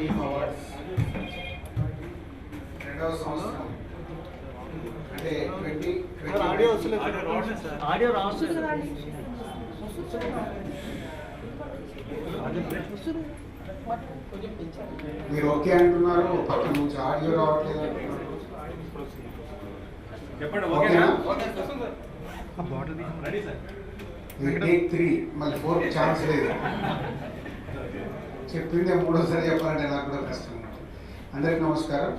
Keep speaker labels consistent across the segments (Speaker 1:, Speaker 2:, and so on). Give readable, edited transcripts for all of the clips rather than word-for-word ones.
Speaker 1: Film awards రెండవ సంవత్సరం అంటే 2020
Speaker 2: ఆడియో రావట్లేదు.
Speaker 1: మీరు ఓకే అంటున్నారు, పక్కన నుంచి ఆడియో రావట్లేదు అంటున్నారు. ఓకేనా? టేక్ 3 మళ్ళీ 4 ఛాన్స్ లేదు. చెప్పిందే మూడోసారి చెప్పాలంటే నాకు కూడా కష్టం. అందరికీ నమస్కారం.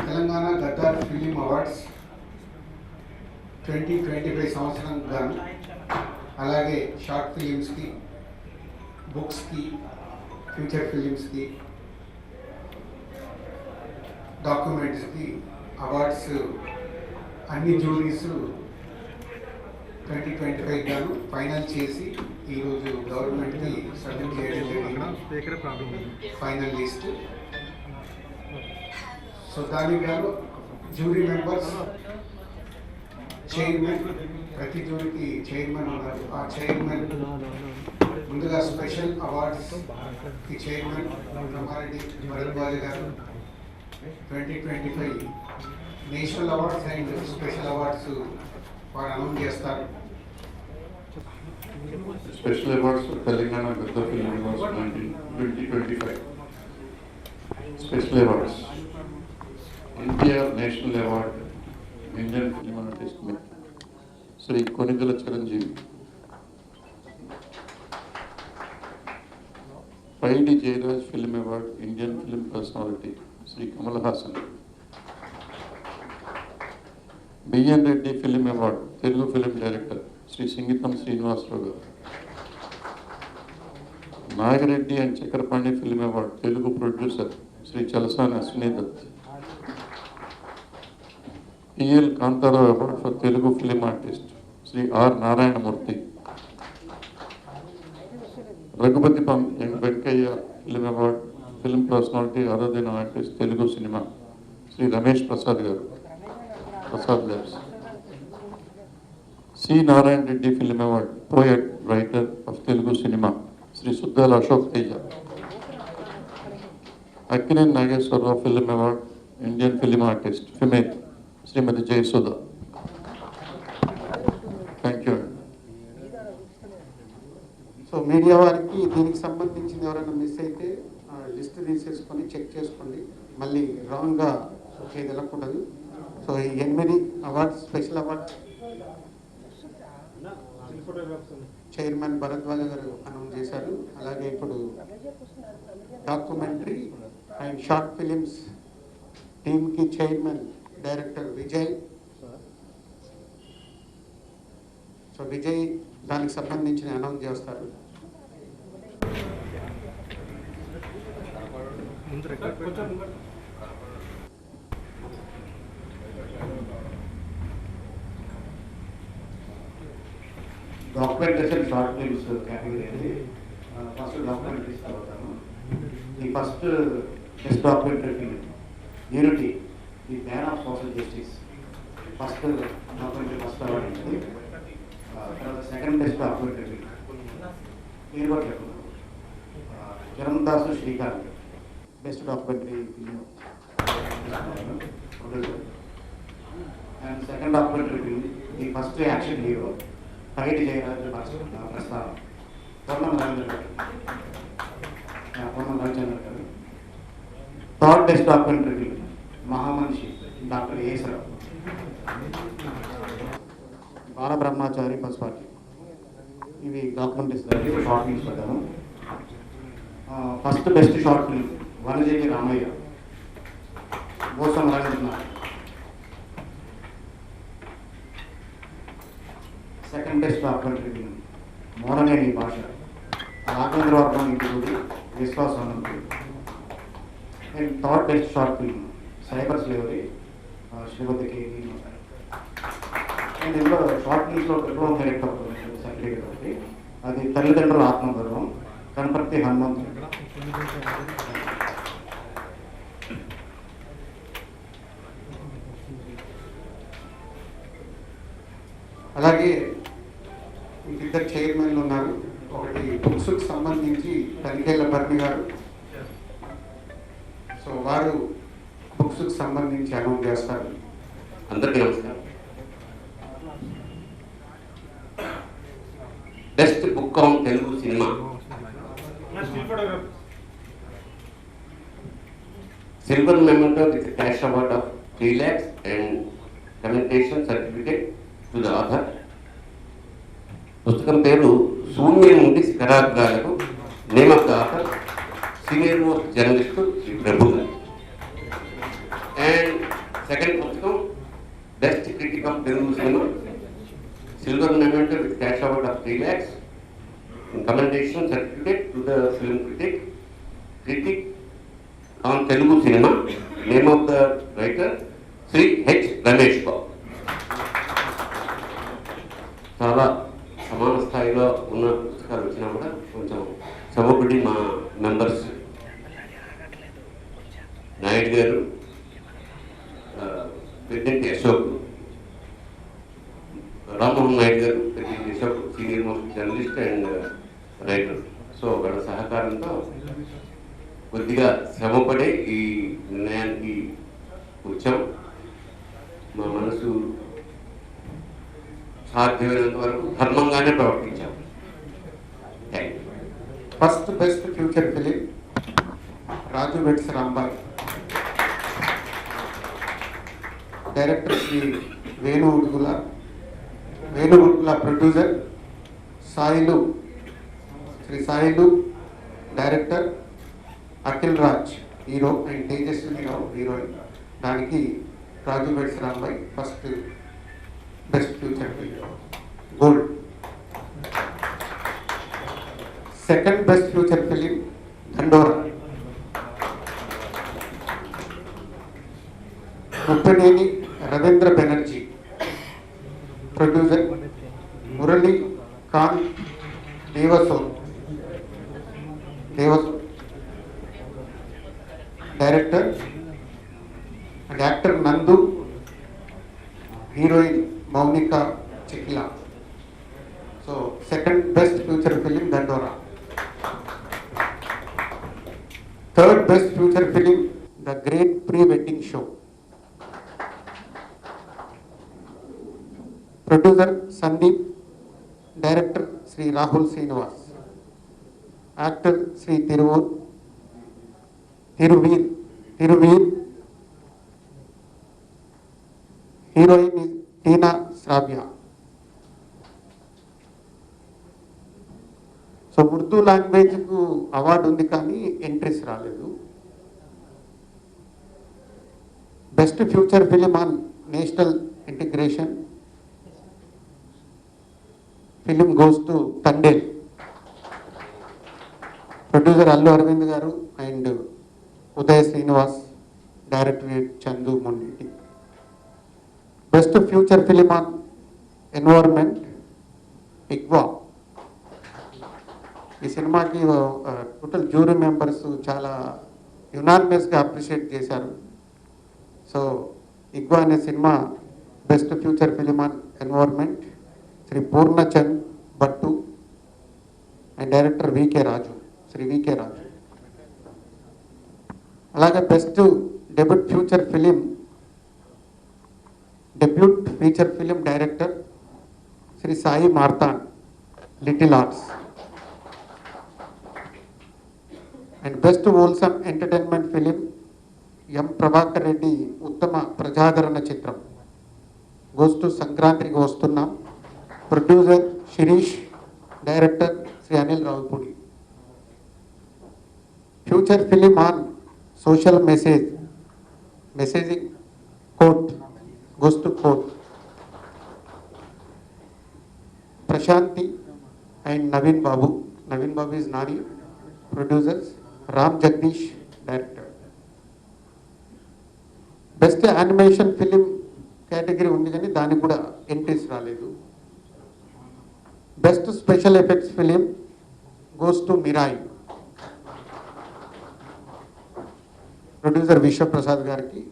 Speaker 1: తెలంగాణ గద్దార్ ఫిలిం అవార్డ్స్ 2025 సంవత్సరం గాను, అలాగే షార్ట్ ఫిలిమ్స్కి, బుక్స్కి, ఫ్యూచర్ ఫిలిమ్స్కి, డాక్యుమెంట్స్కి అవార్డ్స్ అన్ని జ్యూరీస్ 2025 గాను ఫైనల్ చేసి ఈరోజు గవర్నమెంట్కి సబ్మిట్ చేయడం జరిగింది ఫైనల్ లిస్ట్. సో దానికి గాను జ్యూరీ మెంబర్స్, చైర్మన్, ప్రతి జ్యూరీకి చైర్మన్ ఉన్నారు. ఆ చైర్మన్ ముందుగా స్పెషల్ అవార్డ్స్కి చైర్మన్ రమారెడ్డి భరద్వాజ్ గారు 2025 national awards and special awards వారు అనౌన్స్ చేస్తారు.
Speaker 3: Special awards for Telangana Gaddar Film Awards 2025. Special awards. NTR National Award, Indian Film Artist Sri Konigala Chiranjeevi. 5D Jayaraj Film Award, Indian Film Personality, Sri Kamal Haasan. B.N. Reddy Film Award, Telugu Film Director, Sri Singitam Srinivasarao garu. Nagareddy and Chakrapani Film Award, Telugu Producer, Sri Chalasana Aswini Dutt. P.L. Kantara Award for Telugu Film Artist, Sri R. Narayana Murthy. Raghupati Pam and Venkaya Film Award, Film Personality other than Artist, Telugu Cinema, Sri Ramesh Prasad garu, Prasad Labs. C. Narayan Reddy Film Award, Poet, Writer of Telugu Cinema, Sri Suddal Ashok Teja. Akkinen Nageswara Film Award, Indian Film Artist, Female, Srimati Jayasudha. Thank you.
Speaker 1: So media వారికి దీనికి సంబంధించిన ఎవరైనా miss అయితే list తీసేసుకొని check చేసుకోండి, మళ్ళీ రాంగ్గా ఏది వెళ్ళకూడదు. సో ఈ 8 awards, special awards chairman Bharadwaj garu announce చేశారు. అలాగే ఇప్పుడు డాక్యుమెంటరీ అండ్ షార్ట్ ఫిలిమ్స్ టీమ్కి chairman director Vijay. So Vijay దానికి సంబంధించిన అనౌన్స్ చేస్తారు. డాక్యుమెంటేషన్ షార్ట్ ఫిల్మ్స్ కేటగిరీ అనేది ఫస్ట్ డాక్యుమెంటరీస్ చదువుతాను. ఈ first best documentary film unity, the man of social justice, first documentary first award ఉంటుంది. తర్వాత సెకండ్ బెస్ట్ డాక్యుమెంటరీ ఫిల్మ్ మీరు కూడా చెప్తున్నారు Kiran Dasu Srikanth, best documentary film. And second documentary film the first action hero, fight Jayaraj ప్రస్తావన, Ponnam Ravichandra garu. Third best documentary film Mahamanishi, doctor Esarao, Balabrahmachari Pashupati. ఇవి documentaries short films పెట్టాను. First best short film వనజేకి Ramayya, Gosam Rajendranath. Second best documentary film Monaneni Bhasha, Raghavendra Varma Inti Vishwasam. And third best short film cyber slavery, Shrimati KV. And ఇందులో short ఫిల్మ్స్లో diploma director certificate ఒకటి, అది తల్లిదండ్రుల ఆత్మగౌరవం, కనపర్తి హనుమంతు. అలాగే ఇద్దరు చైర్మన్లు ఉన్నారు. ఒకటి బుక్స్కి సంబంధించి తనిఖీల భరణి గారు, సో వారు బుక్స్కి సంబంధించి అనౌన్స్ చేస్తారు.
Speaker 2: అందరికీ నమస్కారం. Best book on Telugu cinema silver memento with cash award of 3 lakhs and commendation certificate to the author. పుస్తకం పేరు శూన్యం నుండి శిఖరాగ్రాలకు, name of the author senior most journalist Shri Prabhu garu. And second పుస్తకం best critic of Telugu cinema silver memento with cash award of 3 lakhs and commendation certificate to the film critic on Telugu cinema. Name of the writer Sri H. Ramesh Babu. చాలా సమాన స్థాయిలో ఉన్న పుస్తకాలు వచ్చినా కూడా కొంచెం సభకుడి మా మెంబర్స్ నాయుడు గారు, ప్రెసిడెంట్ అశోక్, రామ్మోహన్ నాయుడు గారు, president Ashok senior most journalist and writer. So వాళ్ళ సహకారంతో కొద్దిగా శ్రమపడే ఈ నిర్ణయానికి వచ్చాం. మా మనసు సాధ్యమైనంత వరకు ధర్మంగానే ప్రవర్తించాం. Thank you.
Speaker 1: First best feature film Raju weds Rambai, director Shri Venu Udugula, producer Sailu, Shri Sailu, director Akhil Raj, hero, and Tejaswini Rao heroine. దానికి Raju weds Rambai first best feature film gold. Second best feature film Dandora, Muppaneni Ravindra Banerjee, producer Murali Khan Devason, director and actor Nandu, heroine Mounika Chikla. So second best feature film Dandora. Third best feature film the great pre wedding show, producer Sandeep, director Shri Rahul Srinivas, actor Shri Thiruveer, heroine Teena Sravya. So Urdu లాంగ్వేజ్కు award ఉంది కానీ entries రాలేదు. Best feature film on national integration film goes to Thandel, producer Allu Aravind garu and Uday Srinivas, director Chandu Mondeti. Best feature film on environment Igwa. ఈ సినిమాకి total jury members చాలా యునానిమస్గా appreciate చేశారు. So Igwa అనే cinema best feature film on environment Shri Purnachand Bhattu and director Shri VK Raju. అలాగే best debut feature film director Shri Sai Marthand, little arts. And best wholesome entertainment film M Prabhakar Reddy ఉత్తమ ప్రజాదరణ చిత్రం goes to సంక్రాంతికి వస్తున్నాం, producer Shirish, director Shri Anil Ravipudi. Feature film on social messaging court goes to court, Prashanti and Naveen Babu is Nani, producers Ram Jagdish, director. Best animation film category undi gani dani kuda entries raaledu. Best special effects film goes to Mirai, producer Vishwa Prasad gariki.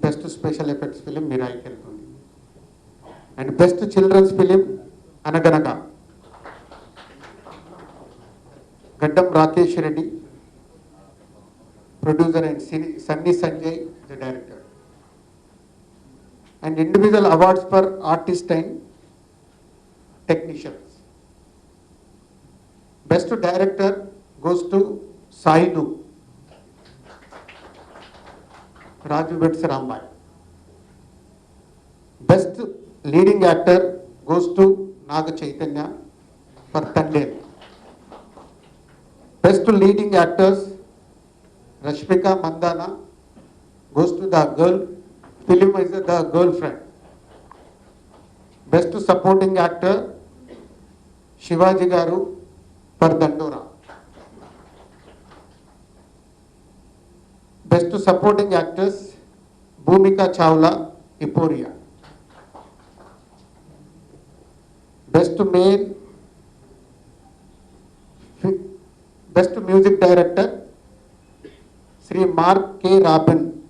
Speaker 1: Best special effects film మిరాయికి వెళ్తుంది. And best children's film Anaganaga Gaddam Rakesh Reddy,
Speaker 4: producer, and Sunny Sanjay, the director. And individual awards for artists and technicians. Best director goes to Saidu, Raju Vets Rambai. Best leading actor goes to Naga Chaitanya for Tandem. Best leading actors, Rashmika Mandana goes to the girl, film is The Girlfriend. Best supporting actor, Shivaji Garu for Dandora. Best supporting actress, Bhumika Chawla, Euphoria. Best male, Best music director, Sri Mark K. Rabin,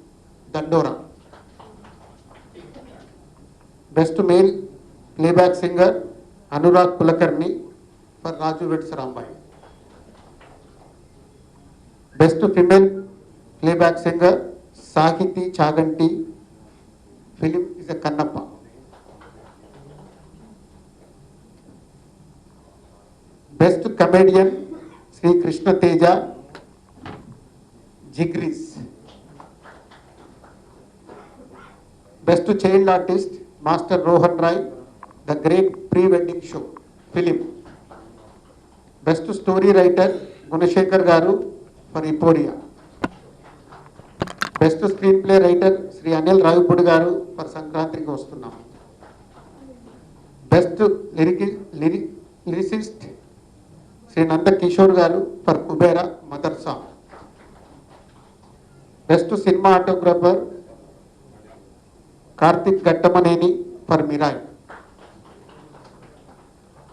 Speaker 4: Dandora. Best male playback singer, Anurag Kulakarni for Raju Vets Rambai. Best female playback singer, Sahiti Chaganti, film is a Kannappa. Best comedian, Sri Krishna Teja, Jigris. Best child artist, Master Rohan Rai, The Great Pre-Wedding Show, film. Best story writer, Gunashekar Garu for Euphoria. Best screenplay writer, Sri Anil Ravipudi Garu for Sankrantiki Vastunnam. Best lyricist, Sri Nanda Kishore Garu for Kubera, Mother Song. Best cinematographer, Karthik Gattamaneni for Mirai.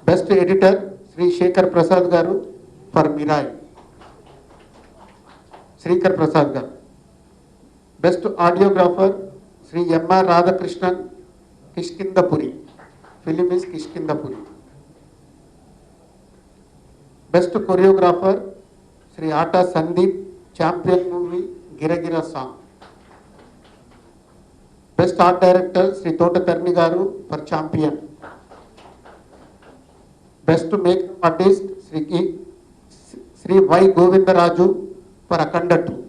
Speaker 4: Best editor, Sri Shekhar Prasad Garu for Mirai. Srikar Prasad Garu. Best audiographer, Sri M.R. Radhakrishnan, Kishkindapuri. Film is Kishkindapuri. Best choreographer, Sri Ata Sandeep, Champion movie, Gira Gira song. Best art director, Sri Tota Tarni Garu for Champion. Best makeup artist, Sri Y. Govindaraju for Akanda 2.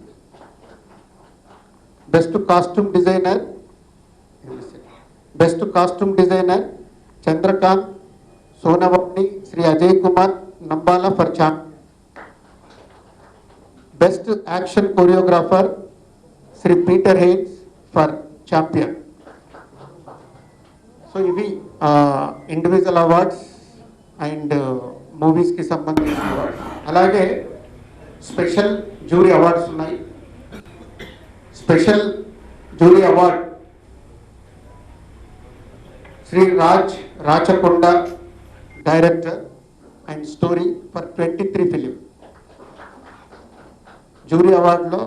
Speaker 4: Best costume designer, Chandrakant Sonavapni, Sri Ajay Kumar Nambala for Champion. Best action choreographer, Sri Peter Haynes for Champion. So ఇవి individual awards and మూవీస్కి సంబంధించిన awards. అలాగే special jury awards ఉన్నాయి. Special jury award Shri Rachakonda director and story for 23 film. Jury అవార్డులో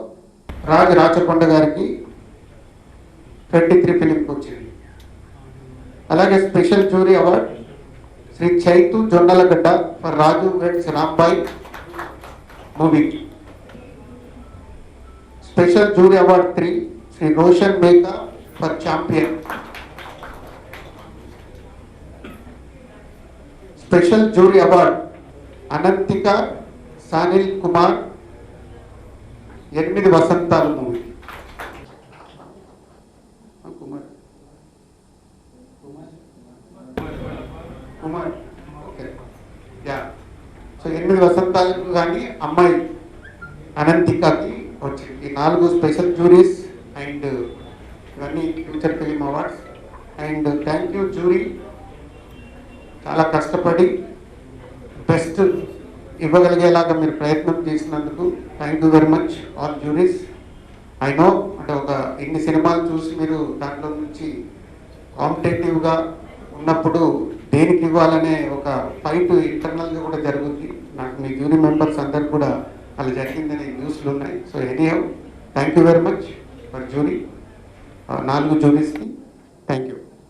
Speaker 4: రాచకొండ గారికి 23 ఫిలింకి వచ్చింది. అలాగే special jury award Shri Chaitu Jonnalagadda for Raju weds Rambai movie. Special jury award 3 Shri Roshan Megha for Champion. Special jury award Ananthika Sanil Kumar 8 Vasanthalu movie. Kumar okay yeah. So 8 వసంతాలకు కానీ అమ్మాయి అనంతికకి వచ్చింది. ఈ 4 స్పెషల్ జ్యూరీస్ అండ్ ఇవన్నీ feature film awards. And thank you jury, చాలా కష్టపడి బెస్ట్ ఇవ్వగలిగేలాగా మీరు ప్రయత్నం చేసినందుకు thank you very much all juries. I know అంటే ఒక ఇన్ని సినిమాలు చూసి మీరు దాంట్లో నుంచి కాంపిటేటివ్గా ఉన్నప్పుడు దేనికి ఇవ్వాలనే ఒక ఫైట్ ఇంటర్నల్గా కూడా జరుగుతుంది. నాకు మీ జ్యూరీ మెంబర్స్ అందరికి కూడా అలా జరిగిందనే న్యూస్లు ఉన్నాయి. So anyhow thank you very much for jury, 4 జ్యూరీస్కి.